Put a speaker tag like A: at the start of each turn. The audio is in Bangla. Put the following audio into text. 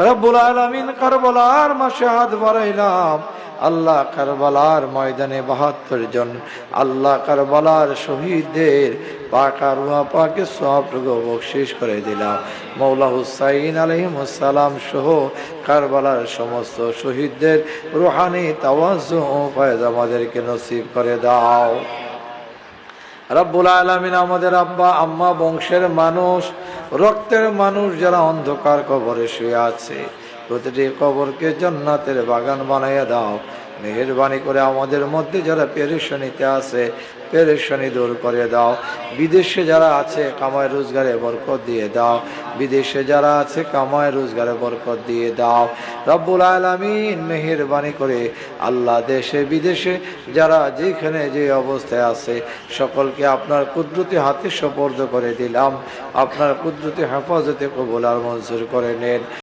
A: রব্বুল আলামিন কারবালার মাসে হাত বাড়াইলাম, আল্লাহ কারবালার ময়দানে ৭২ জন আল্লাহ কারবালার শহীদদের পাক আর রূহ পাকে সওয়াবটুকু বকশিশ করে দিলাম। মওলা হুসাইন আলাইহিস সালাম সহ কারবালার সমস্ত শহীদদের রূহানি তাওয়াজ্জু ও ফয়েজ আমাদেরকে নসিব করে দাও। রব্বুল আলামিন আমাদের আব্বা আম্মা বংশের মানুষ, রক্তের মানুষ যারা অন্ধকার কবরে শুয়ে আছে, প্রতিটি কবরকে জান্নাতের বাগান বানাইয়া দাও। মেহেরবানি করে আমাদের মধ্যে যারা পেরেশানিতে আছে, পেরেশানি দূর করে দাও। বিদেশে যারা আছে কামায় রোজগারে বরকত দিয়ে দাও। বিদেশে যারা আছে কামায় রোজগারে বরকত দিয়ে দাও। রব্বুল আলামিন মেহেরবানি করে আল্লাহ দেশে বিদেশে যারা যেখানে যে অবস্থায় আছে সকলকে আপনার কুদরতি হাতে সুপর্দ করে দিলাম। আপনার কুদরতি হেফাজতে কবুল আর মঞ্জুর করে নেন।